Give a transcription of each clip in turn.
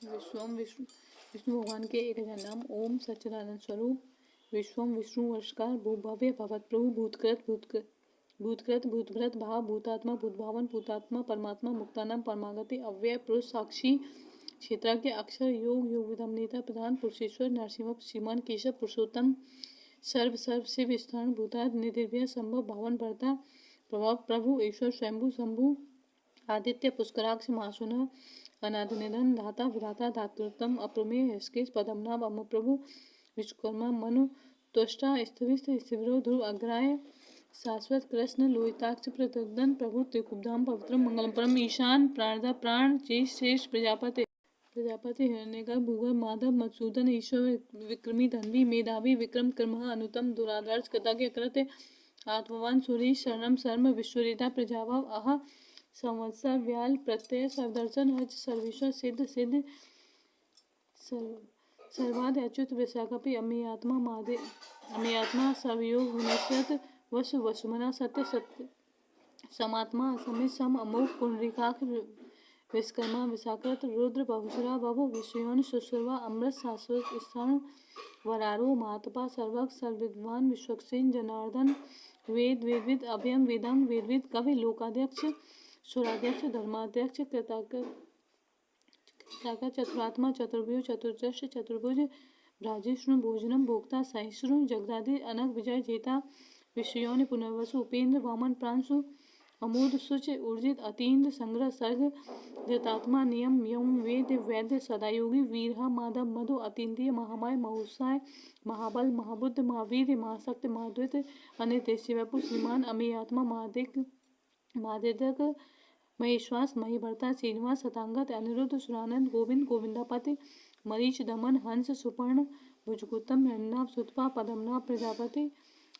विश्वम विष्णु विष्णु भगवान के 1000 नाम। ओम सच्चिदानंद स्वरूप। विश्वम विष्णु वर्षकार भू भव्य भवत प्रभु भूतकृत भूतभृत भाव भूतात्मा भूतभावन भूतात्मा परमात्मा मुक्तानाम परमागति अव्यय पुरुष साक्षी क्षेत्रज्ञ अक्षर योग योग विधम नेता प्रधान पुरुषेश्वर नरसिंह श्रीमान केशव पुरुषोत्तम सर्व सर्व शिव स्थान भूताद निर्दिव्य संभव भावन भरता प्रभाव प्रभु ईश्वर स्वयंभू शंभु आदित्य पुष्कराक्ष महासुन अनादिनिधन धाता विधाता धातृतम अप्रमेय हस्केश पदमनाभ अम प्रभु विश्वकर्मा मनु त्वष्टा स्थिविस्त स्थिरो ध्रुव अग्राय शाश्वत कृष्ण लोहिताक्ष प्रतदन प्रभु त्रिकुब्धाम पवित्र मंगलम परम ईशान प्राणदा प्राण शेष प्रजापति हिरण्यगर्भ भूगर्भ माधव मधुसूदन ईश्वर विक्रमी धन्वी मेधावी विक्रम क्रमः अनुतम दुरादर्श कृतज्ञ कृत्य आत्मवान सुरेश शरणम शर्म विश्वरेता प्रजाभव अह संवत्सर व्याल प्रत्यय सर्वदर्शन हज सर्वेश्वर सिद्ध सिद्ध सर्वाद अच्युत विशाखपि अमी आत्मा सर्वयोग विनश्यत वसु वसुमना सत्य सत्य समात्मा असमित सम अमोघ पुंडरीकाक्ष विश्वकर्मा विशाखत रुद्र बहुसुरा बभु विश्वयोन सुसुरवा अमृत शाश्वत स्थान वरारो महातपा सर्वक सर्वविद्वान विश्वक्सेन जनार्दन वेद वेदविद अभयम वेदांग वेदविद कवि लोकाध्यक्ष सुराध्यक्ष धर्माध्यक्ष कृताक चतुरात्मा चतुर्भुज चतुर्दश चतुर्भुज भ्राजिष्णु भोजनम भोक्ता सहिष्णु जगदादि अनक विजय जेता विश्वयोनि पुनर्वसु उपेंद्र वामन प्रांशु अमूद सुच ऊर्जित अतीन्द्र संग्रह सर्ग धृतात्मा नियम यम वेद वैद्य सदायोगी वीरहा माधव मधु अतीन्द्रिय महामाय महुसाय महाबल महाबुद्ध महावीर महाशक्त महाद्वित अनित्य शिवपु श्रीमान अमी आत्मा महादेदक महेश्वास महीभर्ता श्रीनिवास शतांगत अनिरुद्ध सुरानंद गोविंद गोविंदापति मरीच दमन हंस सुपर्ण भुजगुतम हिरण्यनाभ सुतपा पदमनाभ प्रजापति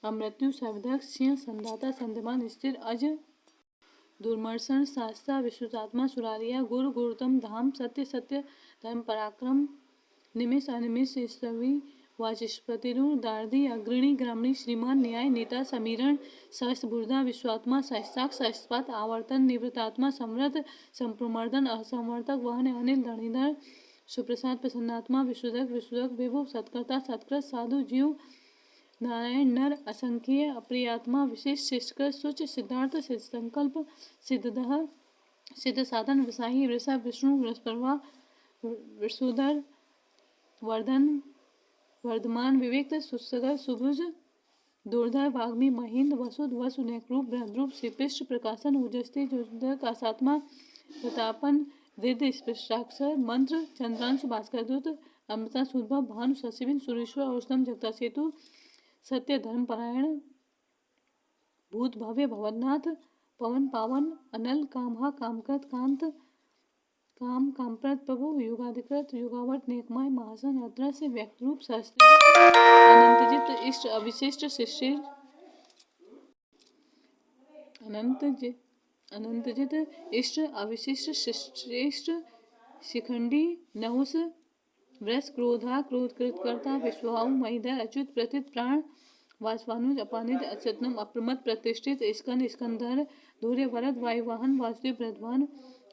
अमृत्यु सर्वदक्ष सिंह संदाता संध्यमान स्थिर अज दुर्मर्शन शास्ता विश्वतात्मा सुरारिया गुरु गुरुतम धाम सत्य सत्य धर्म पराक्रम निमिष अनिमिष स्तवी वाचस्पतिरुण दार्दी अग्रणी ग्रामणी श्रीमान न्याय नेता समीरण सहस्त्र बुर्धा विश्वात्मा सहस्त्राक्ष सहस्पात आवर्तन निवृत्तात्मा समृद्ध संप्रमर्दन असंवर्तक वहन अनिल धरणीधर सुप्रसाद प्रसन्नात्मा विशुदक विभु सत्कर्ता सत्कृत साधु जीव नारायण नर असंख्य अप्रियात्मा विशेष शिष्कर सुच सिद्धार्थ सिद्ध संकल्प सिद्धदह सिद्ध साधन विसाही वृषभ विष्णु वृषपर्वा विशुधर वर्धन वर्धमान विवेक सुसगर सुभुज दुर्धर वाग्मी महिंद वसुद वसुनैक्रूप बृहद्रूप श्रीपृष्ठ प्रकाशन उजस्ते जोधक आसात्मा प्रतापन रिद्ध स्पृष्टाक्षर मंत्र चंद्रांश भास्कर दूत अमृता सुद्भव भानु शशिबिन सुरेश्वर औषधम जगता सेतु सत्य धर्म परायण भूत भव्य भवनाथ पवन पावन अनल कामहा कामकृत कांत काम कामप्रत प्रभु युगाधिकृत युगावर्त नेकमाय महासन अदृश्य व्यक्त रूप शास्त्री अनंतजित इष्ट अविशिष्ट शिष्य अनंतजित इष्ट अविशिष्ट श्रेष्ठ शिखंडी नहुस वृष क्रोधा क्रोधकृत करता विश्वाहु महिधर अच्युत प्रथित प्राण वासवानुज अपानित अचतनम अप्रमत प्रतिष्ठित स्कंद स्कंधर धूर्य वरद वायुवाहन वासुदेव प्रध्वान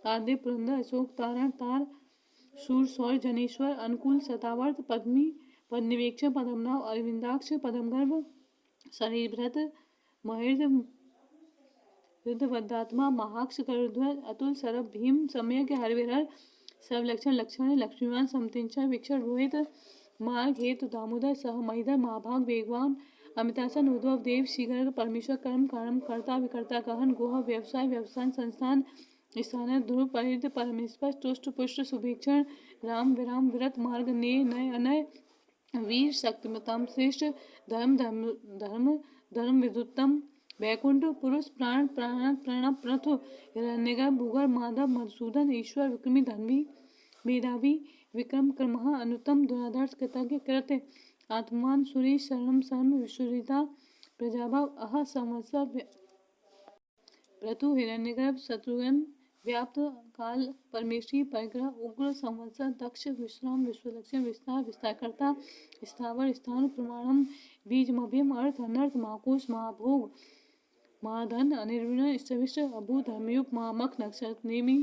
आदि पुरंदर अशोक तारण तार शूर सौर जनेश्वर अनुकूल सतावर्त पद्मी पदनिवेक्ष पदमनाव अरविंदाक्ष पदमगर्भ शरीरभृत महेर्द वद्दात्मा महाक्ष करुध्वज अतुल सरभ भीम सम्यक हरविहर सर्वलक्षण लक्षण लक्ष्मीवान समतिंचा विक्षण रोहित मार्ग हेतु दामोदर सह महिधर महाभाग वेगवान अमितासन उद्धव देव शीघ्र परमेश्वर कर्म कर्म कर्ता विकर्ता कहन गोह व्यवसाय व्यवसाय संस्थान स्थान ध्रुव परिध परमेश्वर तुष्ट पुष्ट सुभीक्षण राम विराम विरत मार्ग ने नय अनय वीर शक्तिमताम श्रेष्ठ धर्म धर्म धर्म धर्म विदुत्तम वैकुंठ पुरुष प्राण प्राण प्रणव प्रथु हिरण्यगर भूगर माधव मधुसूदन ईश्वर विक्रमी धन्वी मेधावी विक्रम क्रमः अनुतम दुरादर्श कृतज्ञ कृत्य आत्मान सुरेश शरणम शर्म विश्वरिता प्रजाभाव अह संवत्सर प्रतु हिरण्यगर्भ शत्रुघ्न व्याप्त काल परमेश्वरी परिग्रह उग्र संवत्सर दक्ष विश्राम विश्वलक्ष्य विस्तार विस्तारकर्ता स्थावर स्थान प्रमाणम बीजमभ्यम अर्थ अनर्थ महाकोश महाभोग महाधन अनिर्विण इष्टविष्ट अभू धर्मयुग महामख नक्षत्र नेमी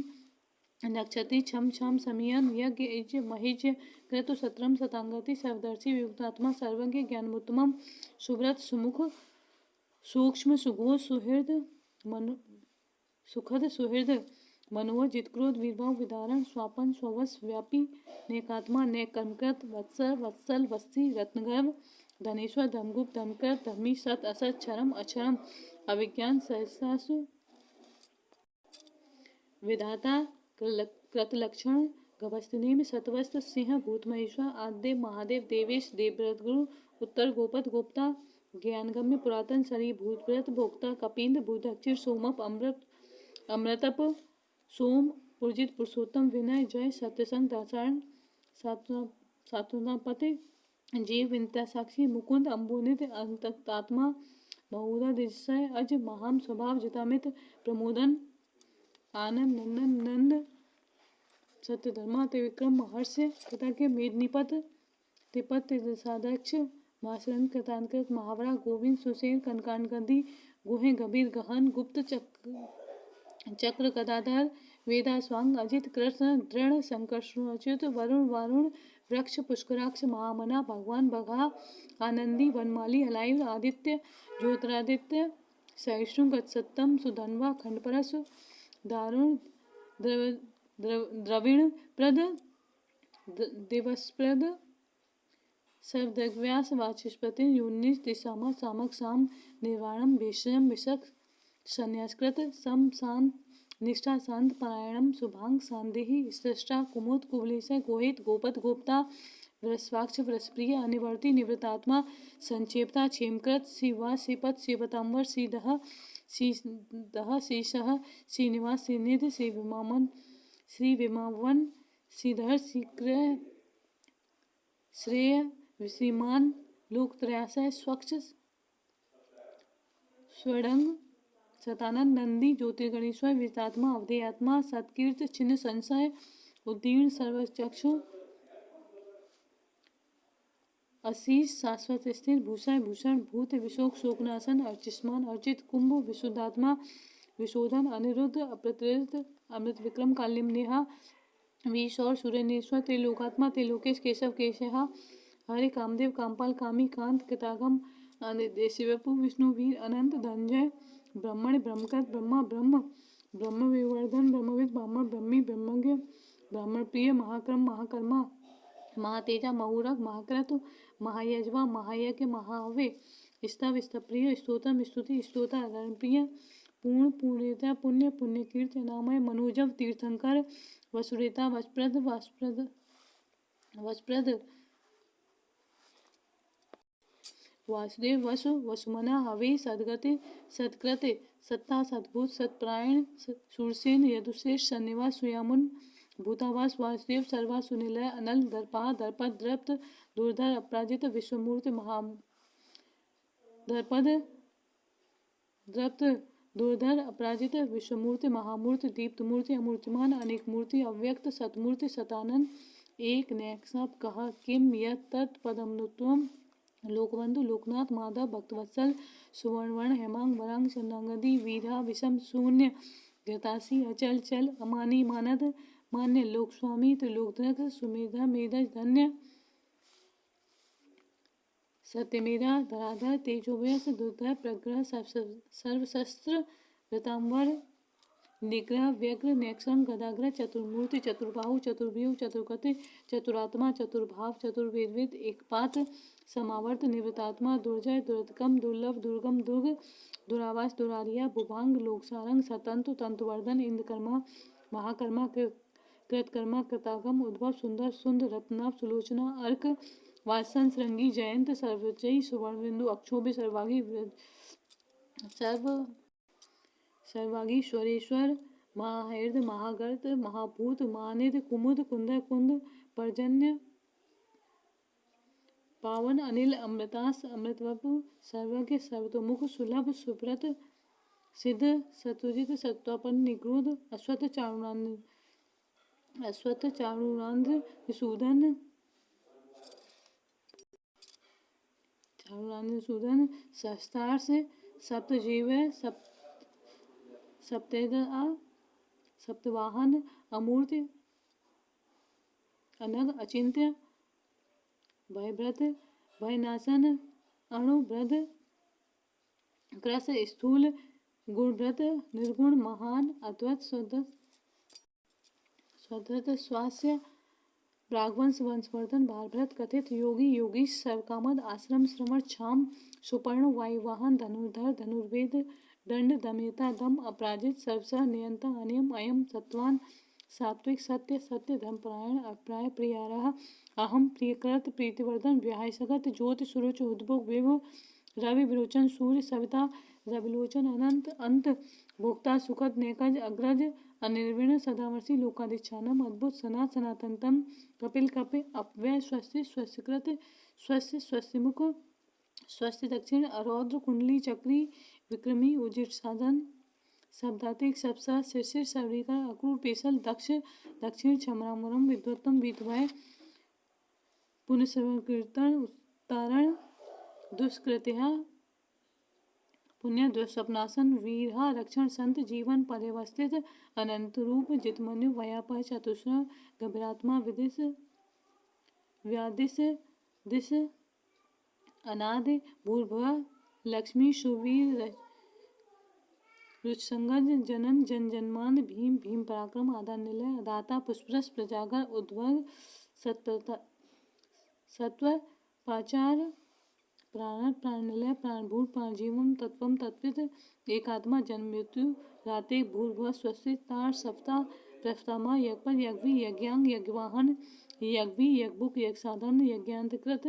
नक्षति छम छम समियन यज्ञ यज्ञ महिज्य क्रतु सत्रम सतांगति सर्वदर्शी वियुक्तात्मा सर्वज्ञ ज्ञानमुत्तमम सुव्रत सुमुख सूक्ष्म सुगो सुहृद मनु सुखद सुहृद मनोज जितक्रोध वीरभाव विदारण स्वापन स्ववश व्यापी नेकात्मा ने कर्मकृत वत्सर वत्सल वस्ती रत्नगर्भ धनेश्वर धमगुप्त धमकर धर्मी सत असत क्षरम अक्षरम अविज्ञान सहसासु विधाता कृतलक्षण गभस्तिनेम सतवस्त सिंह भूतमहेश्वर आद्य महादेव देवेश देवव्रत गुरु उत्तर गोपद गोप्ता ज्ञानगम्य पुरातन सरी भूतव्रत भोक्ता कपिंद भूदक्षिर सोमप अमृत अमृतप सोम पुरजित पुरुषोत्तम विनय जय सत्यसंग दासारण सात्वनापति जीव विनता साक्षी मुकुंद अम्बुनित अंततात्मा बहुधा दिशय अज महाम स्वभाव जितामित प्रमोदन आनंद नंदन नंद सत्य धर्मा त्रिविक्रम महर्षि पिता के मेदनिपत तिपत साध्यक्ष मासरन कृतांकृत महावरा गोविंद सुसेन कनकान गंदी गुहे गंभीर गहन गुप्त चक्र गदाधर वेदा स्वांग अजित कृष्ण दृढ़ संकर्षुच्युत वरुण वारुण वृक्ष पुष्कराक्ष महामना भगवान बघा आनंदी वनमाली हलायु आदित्य ज्योतिरादित्य सहिष्णु गत्सत्तम सुधन्वा खंडपरस दारुण द्रविण प्रद दिवसप्रद सर्वदग्व्यास वाचस्पति यूनिस दिशामा सामक साम निर्वाणम भीषण विषक संन्यासकृत सम शांत निष्ठा शांत पारायणम शुभांग सांदेहि सृष्टा कुमुद कुबलेशय गोहित गोपद गोप्ता वृस्वाक्ष वृषप्रिय अनिवर्ति निवृतात्मा संक्षेपता क्षेमकृत शिवा श्रीपत शिवतांबर श्रीदह शीशः श्रीनिवास श्रीनिधि श्री विमावन श्रीधर शीघ्र श्रेय श्रीमान लोकत्रयाशय स्वच्छ स्वडंग सतानंद नंदी ज्योतिर्गणेश्वर वितात्मा अवधेयात्मा सत्कीर्त छिन्न संशय उद्दीर्ण सर्वचक्षु अशीष शाश्वत स्थिर भूषण भूषण भूत विशोक शोकनाशन अर्चिष्मान अर्चित कुंभ विशुद्धात्मा विशोधन अनिरुद्ध अप्रतिरुद्ध अमृत विक्रम कालिम नेहा वीशौर सूर्यनेश्वर त्रिलोकात्मा त्रिलोकेश केशव केशहा हरे कामदेव कामपाल कामी कांत कृतागम शिवपु विष्णु वीर अनंत धनंजय ब्रह्मण ब्रह्मकृत ब्रह्मा ब्रह्म ब्रह्म विवर्धन ब्रह्मविद ब्राह्मण ब्रह्मी ब्रह्मज्ञ ब्राह्मण प्रिय महाक्रम महाकर्मा महातेजा महूरक महाक्रतु महायजवा महायज्ञ महावे स्तव स्तप्रिय स्तोत्रम स्तुति स्तोता रणप्रिय पूर्ण पूर्णता पुण्य पुण्य कीर्ति नामय मनोजव तीर्थंकर वसुरेता वसप्रद वसप्रद वसप्रद वासुदेव वसु वसुमना हवे सदगति सत्कृति सत्ता सद्भुत सत्परायण शूरसेन यदुशेष सन्निवास सुयामुन भूतावास वासुदेव सर्वा सुनिलय अनल दर्पा दर्पद द्रप्त दुर्धर अपराजित विश्वमूर्ति महा दर्पद द्रप्त दुर्धर अपराजित विश्वमूर्ति महामूर्ति दीप्त मूर्ति अमूर्तिमान अनेक मूर्ति अव्यक्त सतमूर्ति सतानंद एक नेक सब कहा किम यत तत्पदमनुत्वम लोकबंधु लोकनाथ माधव भक्तवत्सल सुवर्णवर्ण हेमांग वरांग चंदांगदी वीरा विषम शून्य घृतासी अचल चल अमानी मानद मान्य लोकस्वामी त्रिलोकधरक सुमेधा मेधज धन्य सत्यमेधा धराधर तेजोव्यस दुर्धर प्रग्रह सर्वशस्त्र वृतांबर निग्रह व्यग्र नेक्षम गदाग्रह चतुर्मूर्ति चतुर्बाहु चतुर्व्यूह चतुर्गति चतुरात्मा चतुर्भाव चतुर्वेदविद एकपात समावर्त निवृतात्मा दुर्जय दुर्दकम दुर्लभ दुर्गम दुर्ग दुरावास दुरारिया भुभांग लोकसारंग सतंतु तंतुवर्धन इंद्रकर्मा महाकर्मा कृतकर्मा कृतागम उद्भव सुंदर सुंदर रत्नाभ सुलोचना अर्क वासन श्रृंगी जयंत सर्वजयी सुवर्णबिंदु अक्षोभ्य सर्वागी सर्वागीश्वरेश्वर महाहृद महागर्त महाभूत महानिध कुमुद कुंद कुंद पर्जन्य पावन अनिल अमृतास अमृतवपु सर्वज्ञ सर्वतोमुख सुलभ सुब्रत सिद्ध सतुजित सत्वापन निगृध अश्वत्थ चारुरांध्र विशूधन सूदन शस्त्रार से सप्तजीव सप्तवाहन अमूर्त अनग अचिंत्य भयभ्रत भयनाशन अणुभ्रत क्रस स्थूल गुणभ्रत निर्गुण महान अद्वैत स्वधत स्वास्य प्रागवंश वंशवर्धन भारभ्रत कथित योगी योगी सर्वकामद आश्रम श्रमण क्षाम सुपर्ण वायुवाहन धनुर्धर धनुर्वेद दंड दमयता दम अपराजित सर्वसह नियंता अनियम अयम सत्वान सात्विक सत्य सत्य धर्मपरायण अप्राय प्रियारः अहम प्रियकृत प्रीतिवर्धन व्यायसगत ज्योति सुरुच उद्भोग विभु रवि विरोचन सूर्य सविता रविलोचन अनंत अंत भोक्ता सुखद नेकज अग्रज अनिर्विण सदावर्षी लोकादिच्छानम अद्भुत सनातनतम कपिल कपि अपव्यय स्वस्ति स्वस्तिकृत स्वस्ति स्वस्तिमुख स्वस्ति दक्षिण अरौद्र कुंडली चक्री विक्रमी उजिर साधन शब्दातिक सबसा शिशिर सबरीकर अक्रूर पेशल दक्ष दक्षिण क्षमरामरम विद्वत्तम विद्वाय पुण्यश्रवण कीर्तन उत्तारण दुष्कृत्या पुण्य दुष्स्वप्नासन वीरहा रक्षण संत जीवन पर्यवस्थित अनंत रूप जितमनु वयापह चतुष्ण गभीरात्मा विदिश व्यादिश दिश अनादि भूर्भुव लक्ष्मी सुवीर रुचसंगज जनन जन जन्मान भीम भीम पराक्रम आदा निलय अदाता पुष्परस प्रजागर उद्भव सत्व पाचार प्राण प्राणनिलय प्राणभूत प्राणजीवम तत्वम तत्वित एकात्मा जन्म मृत्यु राते भूर्भुव स्वस्ति तार सप्ता प्रस्थामा यज्ञपद यज्ञवी यज्ञांग यज्ञवाहन यज्ञवी यज्ञबुक यज्ञसाधन यज्ञांतकृत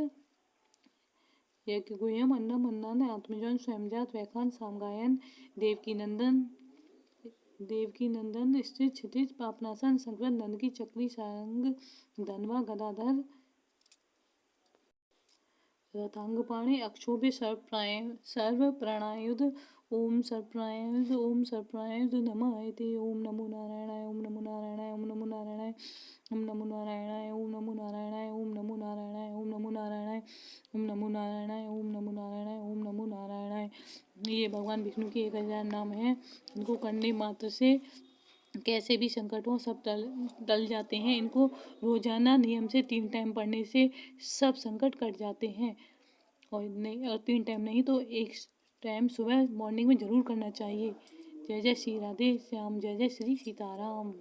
यज्ञगुह्यम अन्नम अन्नान आत्मजन स्वयंजात वैखान सामगायन देवकी नंदन स्थित क्षितिज पापनाशन संकृत नंद की चक्री सारंग धनवा गदाधर रथांगपाणि अक्षोभ्य सर्व प्राणायुध ओम सर्वप्राणायुध नमः इति ओम नमो नारायणाय ओम नमो नारायणाय ओम नमो नारायणाय ओम नमो नारायणाय ओम नमो नारायणाय ओम नमो नारायणाय ओम नमो नारायणाय ओम नमो नारायणाय ओम नमो नारायणाय ओम नमो नारायणाय। ये भगवान विष्णु के 1000 नाम हैं। इनको करने मात्र से कैसे भी संकट हो सब टल जाते हैं। इनको रोजाना नियम से 3 टाइम पढ़ने से सब संकट कट जाते हैं। और नहीं, और 3 टाइम नहीं तो 1 टाइम सुबह मॉर्निंग में जरूर करना चाहिए। जय जय श्री राधे श्याम, जय जय श्री सीताराम।